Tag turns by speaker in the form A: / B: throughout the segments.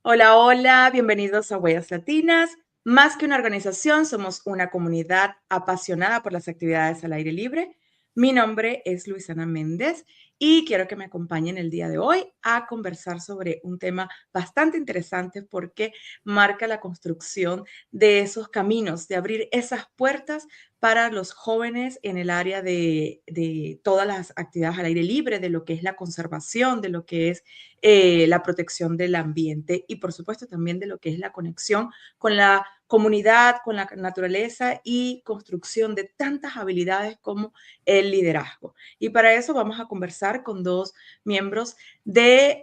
A: Hola, hola, bienvenidos a Huellas Latinas. Más que una organización, somos una comunidad apasionada por las actividades al aire libre. Mi nombre es Luisana Méndez y quiero que me acompañen el día de hoy a conversar sobre un tema bastante interesante porque marca la construcción de esos caminos, de abrir esas puertas para los jóvenes en el área de todas las actividades al aire libre, de lo que es la conservación, de lo que es la protección del ambiente y por supuesto también de lo que es la conexión con la comunidad, con la naturaleza y construcción de tantas habilidades como el liderazgo. Y para eso vamos a conversar con dos miembros de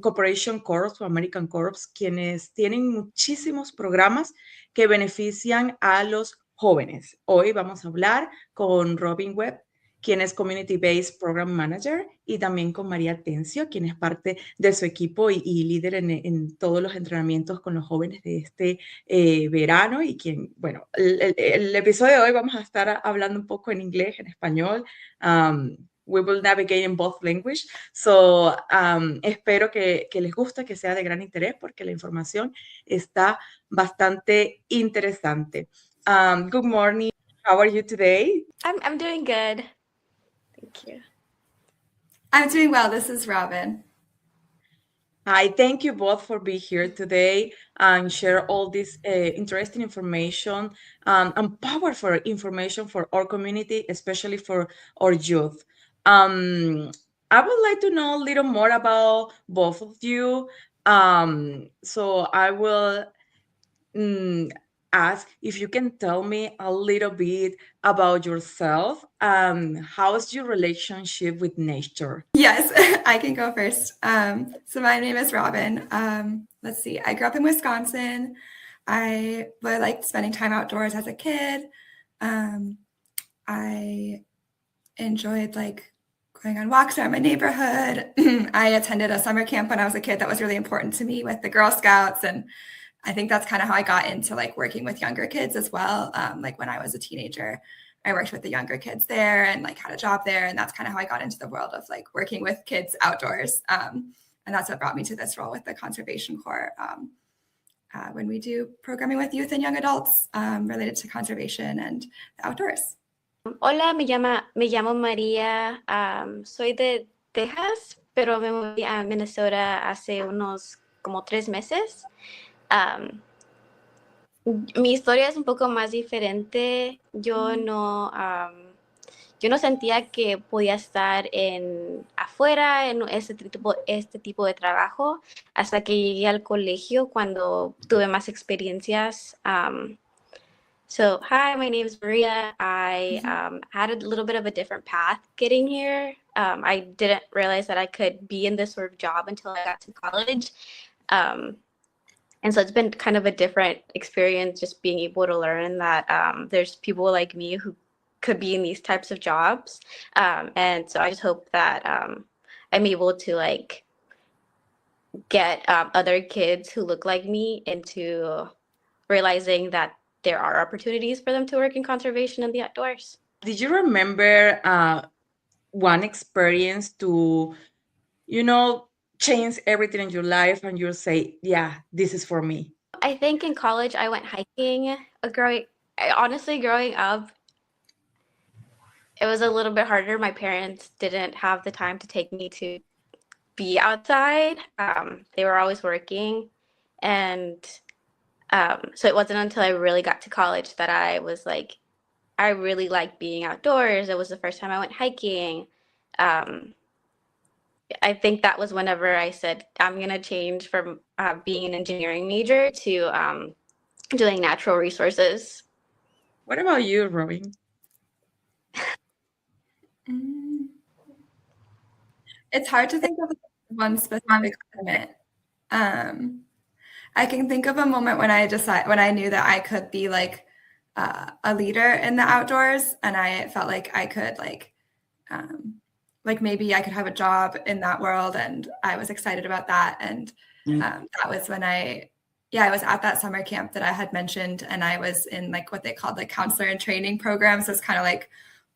A: Corporation Corps o American Corps, quienes tienen muchísimos programas que benefician a los jóvenes. Hoy vamos a hablar con Robin Webb, quien es Community Based Program Manager, y también con Maria Anastacio, quien es parte de su equipo y líder en todos los entrenamientos con los jóvenes de este verano, y quien, bueno, el episodio de hoy vamos a estar hablando un poco en inglés, en español. We will navigate in both language. So, espero que les guste, que sea de gran interés, porque la información está bastante interesante. Good morning. How are you today?
B: I'm doing good. Thank you.
C: I'm doing well. This is Robin.
A: Hi, thank you both for being here today and share all this interesting information and powerful information for our community, especially for our youth. I would like to know a little more about both of you. So I will ask if you can tell me a little bit about yourself. How's your relationship with nature?
C: Yes, I can go first. So my name is Robin. Let's see. I grew up in Wisconsin. I really liked spending time outdoors as a kid. I enjoyed going on walks around my neighborhood. I attended a summer camp when I was a kid that was really important to me with the Girl Scouts, and I think that's kind of how I got into working with younger kids as well. When I was a teenager, I worked with the younger kids there and had a job there. And that's kind of how I got into the world of working with kids outdoors. And that's what brought me to this role with the Conservation Corps when we do programming with youth and young adults related to conservation and the outdoors.
B: Hola, me llamo María. Soy de Texas, pero me moví a Minnesota hace unos como 3 meses. Mi historia es un poco más diferente. Yo no sentía que podía estar afuera en este tipo de trabajo hasta que llegué al colegio cuando tuve más experiencias. So, hi, my name is Maria. I had a little bit of a different path getting here. I didn't realize that I could be in this sort of job until I got to college. And so it's been kind of a different experience just being able to learn that there's people like me who could be in these types of jobs. And so I just hope that I'm able to get other kids who look like me into realizing that there are opportunities for them to work in conservation and the outdoors.
A: Did you remember one experience to, change everything in your life and you'll say, yeah, this is for me?
B: I think in college I went hiking. Honestly, growing up, it was a little bit harder. My parents didn't have the time to take me to be outside. They were always working. And so it wasn't until I really got to college that I was I really like being outdoors. It was the first time I went hiking. I think that was whenever I said, I'm going to change from being an engineering major to doing natural resources.
A: What about you, Robin?
C: It's hard to think of one specific moment. I can think of a moment when I knew that I could be a leader in the outdoors, and I felt like I could maybe I could have a job in that world, and I was excited about that. And that was when I was at that summer camp that I had mentioned, and I was in what they called counselor and training programs. So it's kind of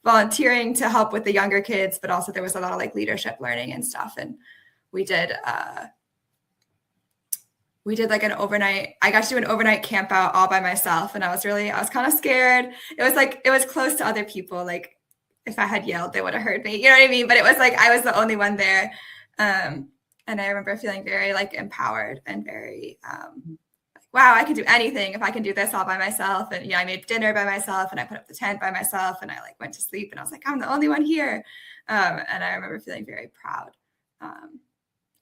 C: volunteering to help with the younger kids, but also there was a lot of leadership learning and stuff. And we did we did like I got to do an overnight camp out all by myself. And I was kind of scared. It was close to other people. Like if I had yelled, they would have heard me, you know what I mean? But it was like, I was the only one there. And I remember feeling very like empowered and very, wow, I can do anything if I can do this all by myself. And yeah, I made dinner by myself and I put up the tent by myself and I like went to sleep and I was like, I'm the only one here. And I remember feeling very proud.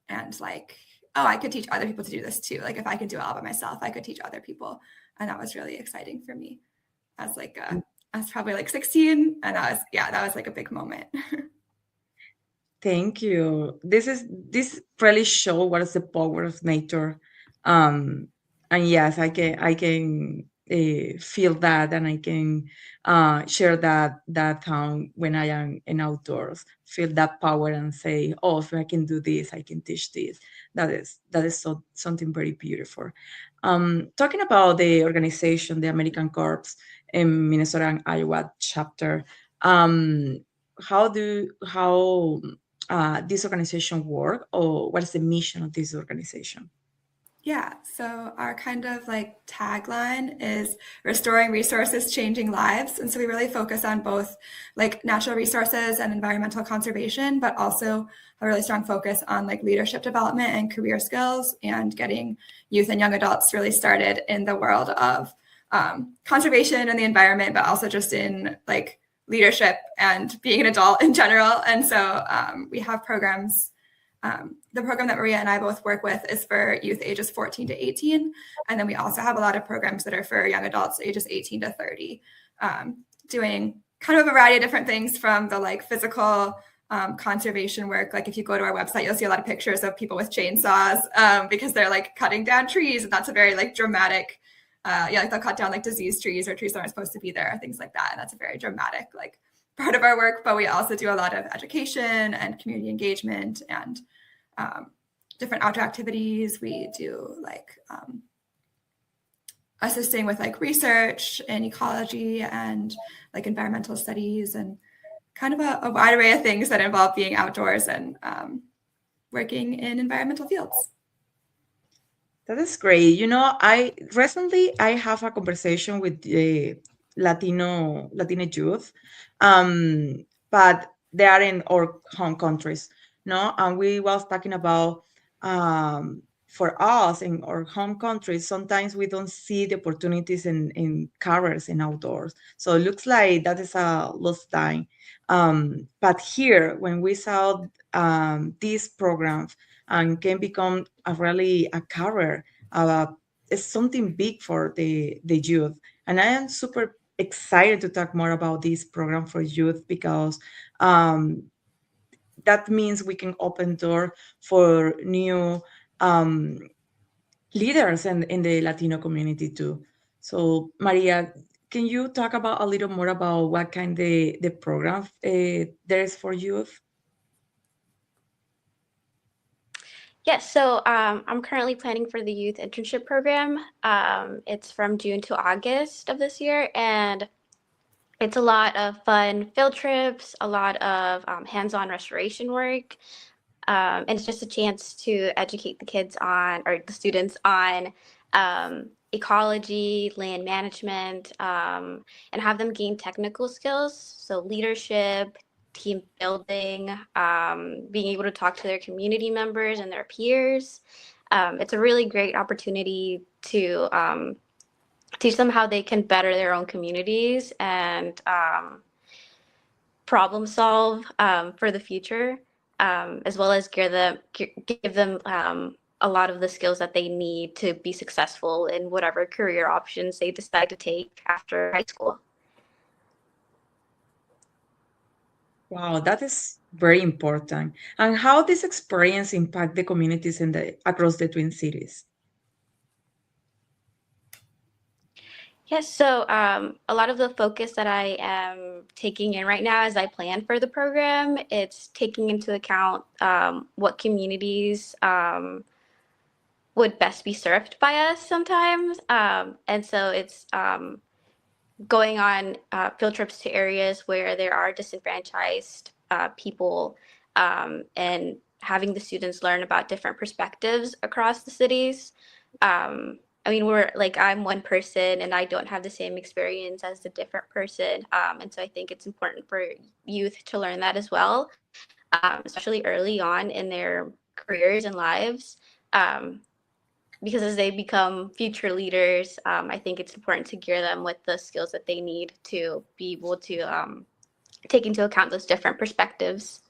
C: And like, oh, I could teach other people to do this too. Like if I could do it all by myself, I could teach other people. And that was really exciting for me as like, I was probably like 16 and that was like a big moment.
A: Thank you. This really show what is the power of nature. And yes, I can feel that, and I can share that when I am in outdoors, feel that power and say, oh, if I can do this, I can teach this. That is something very beautiful. Talking about the organization, the American Corps in Minnesota and Iowa chapter, how this organization work, or what is the mission of this organization?
C: Yeah, so our kind of like tagline is restoring resources, changing lives. And so we really focus on both like natural resources and environmental conservation, but also a really strong focus on like leadership development and career skills and getting youth and young adults really started in the world of conservation and the environment, but also just in like leadership and being an adult in general. And so we have programs. The program that Maria and I both work with is for youth ages 14 to 18. And then we also have a lot of programs that are for young adults ages 18 to 30, doing kind of a variety of different things from the like physical conservation work. Like if you go to our website, you'll see a lot of pictures of people with chainsaws because they're like cutting down trees. And that's a very like dramatic, like they'll cut down like diseased trees or trees that aren't supposed to be there, things like that. And that's a very dramatic like part of our work. But we also do a lot of education and community engagement and different outdoor activities. We do like assisting with like research and ecology and like environmental studies and kind of a wide array of things that involve being outdoors and working in environmental fields.
A: That is great. You know, I have a conversation with the Latino youth, but they are in our home countries, no? And we was talking about for us in our home countries, sometimes we don't see the opportunities in careers in outdoors. So it looks like that is a lost time. But here, when we saw these programs and can become a career, it's something big for the youth. And I am super excited to talk more about this program for youth because that means we can open door for new leaders in the Latino community too. So Maria, can you talk about a little more about what kind the program there is for youth?
B: Yes, so I'm currently planning for the youth internship program. It's from June to August of this year, and it's a lot of fun field trips, a lot of hands-on restoration work, and it's just a chance to educate the students on ecology, land management, and have them gain technical skills, so leadership, team building, being able to talk to their community members and their peers. It's a really great opportunity to teach them how they can better their own communities and problem solve for the future, as well as give them a lot of the skills that they need to be successful in whatever career options they decide to take after high school.
A: Wow, that is very important. And how this experience impact the communities across the Twin Cities?
B: Yes, so a lot of the focus that I am taking in right now as I plan for the program, it's taking into account what communities would best be served by us sometimes. And so it's going on field trips to areas where there are disenfranchised people and having the students learn about different perspectives across the cities. I mean, I'm one person and I don't have the same experience as the different person. And so I think it's important for youth to learn that as well, especially early on in their careers and lives. Because as they become future leaders, I think it's important to gear them with the skills that they need to be able to take into account those different perspectives.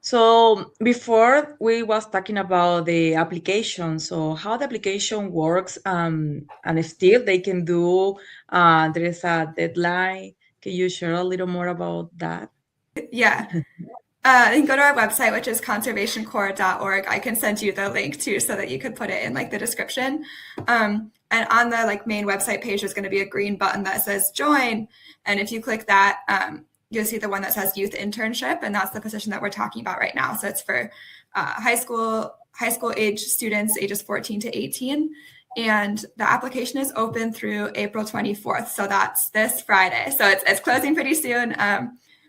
A: So before we was talking about the application, so how the application works, and if still they can do, there is a deadline. Can you share a little more about that?
C: Yeah. You can go to our website, which is conservationcorps.org. I can send you the link too, so that you could put it in like the description. And on the like main website page, there's going to be a green button that says join. And if you click that, you'll see the one that says youth internship. And that's the position that we're talking about right now. So it's for high school age students, ages 14 to 18. And the application is open through April 24th. So that's this Friday. So it's closing pretty soon.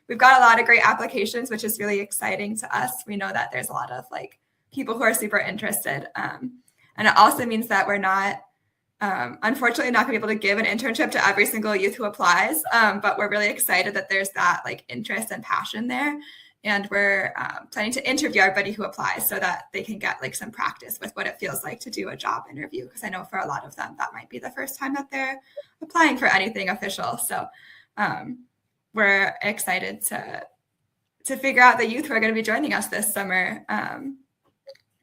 C: We've got a lot of great applications, which is really exciting to us. We know that there's a lot of like people who are super interested. And it also means that we're not, unfortunately, not gonna be able to give an internship to every single youth who applies. But we're really excited that there's that like interest and passion there. And we're planning to interview everybody who applies so that they can get like some practice with what it feels like to do a job interview. Because I know for a lot of them, that might be the first time that they're applying for anything official. So we're excited to figure out the youth who are going to be joining us this summer.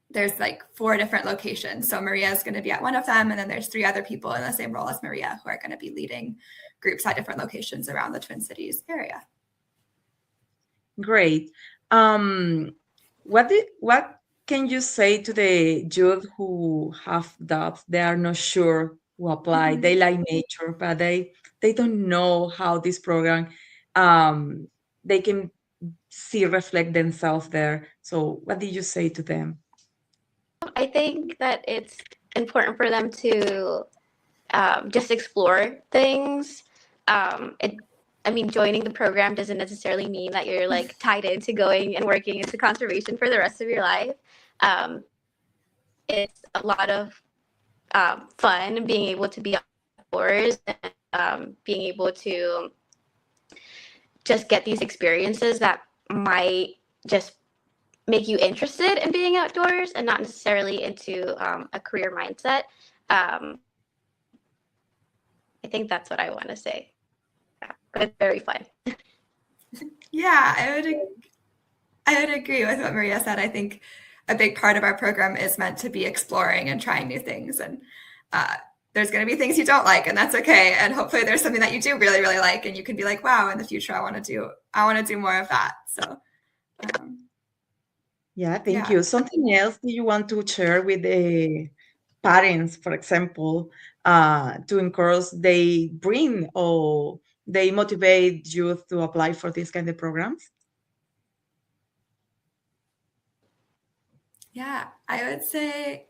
C: There's like 4 different locations. So Maria is going to be at one of them. And then there's 3 other people in the same role as Maria who are going to be leading groups at different locations around the Twin Cities area.
A: Great. What can you say to the youth who have doubts? They are not sure who apply. They like nature, but they don't know how this program they can reflect themselves there. So what did you say to them?
B: I think that it's important for them to just explore things. Joining the program doesn't necessarily mean that you're like tied into going and working into conservation for the rest of your life. It's a lot of fun being able to be outdoors and being able to just get these experiences that might just make you interested in being outdoors and not necessarily into a career mindset. I think that's what I want to say. But it's very fun.
C: Yeah, I would agree with what Maria said. I think a big part of our program is meant to be exploring and trying new things. And there's going to be things you don't like, and that's okay. And hopefully there's something that you do really, really like, and you can be like, wow, in the future, I want to do more of that. So
A: yeah, thank you. Something else that you want to share with the parents, for example, to encourage they bring or they motivate youth to apply for these kind of programs?
C: Yeah, I would say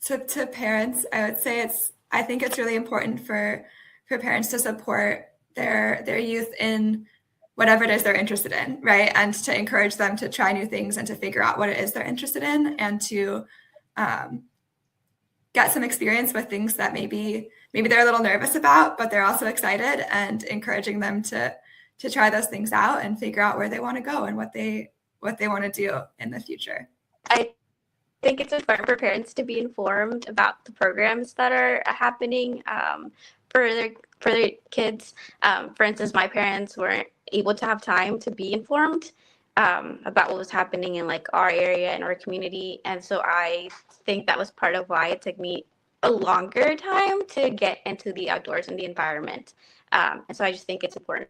C: to parents, I would say I think it's really important for parents to support their youth in whatever it is they're interested in, right? And to encourage them to try new things and to figure out what it is they're interested in, and to get some experience with things that maybe they're a little nervous about, but they're also excited, and encouraging them to try those things out and figure out where they want to go and what they want to do in the future.
B: I think it's important for parents to be informed about the programs that are happening for their kids. For instance, my parents weren't able to have time to be informed about what was happening in like our area and our community, and so I think that was part of why it took me a longer time to get into the outdoors and the environment. And so I just think it's important.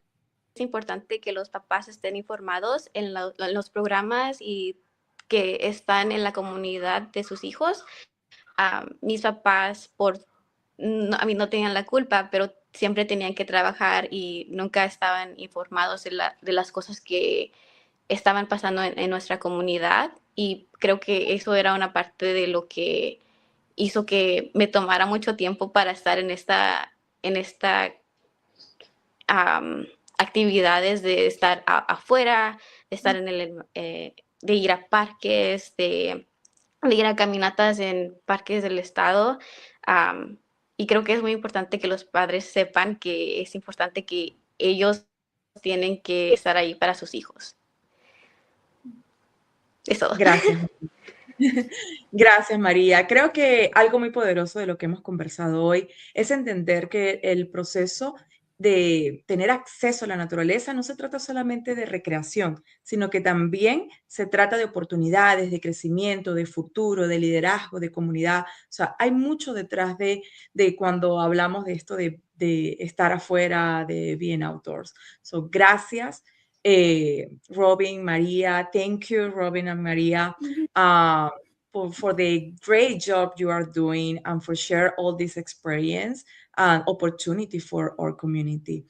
B: Es importante que los papás estén informados en los programas y que están en la comunidad de sus hijos. Mis papás no tenían la culpa, pero siempre tenían que trabajar y nunca estaban informados de las cosas que estaban pasando en nuestra comunidad, y creo que eso era una parte de lo que hizo que me tomara mucho tiempo para estar en esta actividades de estar afuera, de estar de ir a parques, de de ir a caminatas en parques del estado. Y creo que es muy importante que los padres sepan que es importante que ellos tienen que estar ahí para sus hijos. Es todo.
A: Gracias. Gracias, María. Creo que algo muy poderoso de lo que hemos conversado hoy es entender que el proceso de tener acceso a la naturaleza no se trata solamente de recreación, sino que también se trata de oportunidades, de crecimiento, de futuro, de liderazgo, de comunidad. O sea, hay mucho detrás de cuando hablamos de esto de estar afuera, de being outdoors. So, gracias. Robin, Maria, thank you, Robin and Maria, for the great job you are doing and for share all this experience and opportunity for our community.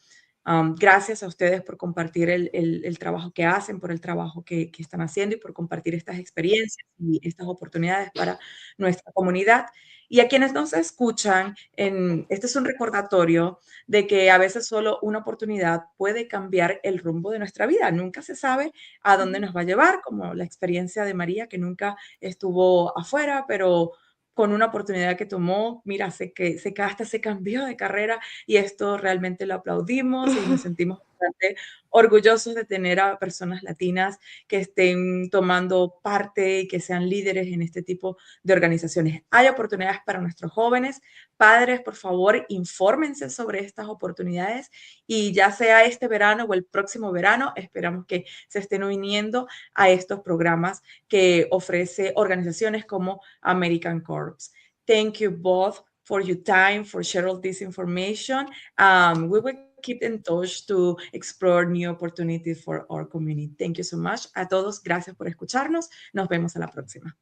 A: Gracias a ustedes por compartir el trabajo que hacen, por el trabajo que están haciendo y por compartir estas experiencias y estas oportunidades para nuestra comunidad. Y a quienes nos escuchan, este es un recordatorio de que a veces solo una oportunidad puede cambiar el rumbo de nuestra vida. Nunca se sabe a dónde nos va a llevar, como la experiencia de María, que nunca estuvo afuera, pero con una oportunidad que tomó, mira, hasta se cambió de carrera y esto realmente lo aplaudimos y nos sentimos bastante orgullosos de tener a personas latinas que estén tomando parte y que sean líderes en este tipo de organizaciones. Hay oportunidades para nuestros jóvenes. Padres, por favor, infórmense sobre estas oportunidades y ya sea este verano o el próximo verano, esperamos que se estén uniendo a estos programas que ofrece organizaciones como American Corps. Thank you both for your time, for sharing all this information. We will keep in touch to explore new opportunities for our community. Thank you so much. A todos, gracias por escucharnos. Nos vemos a la próxima.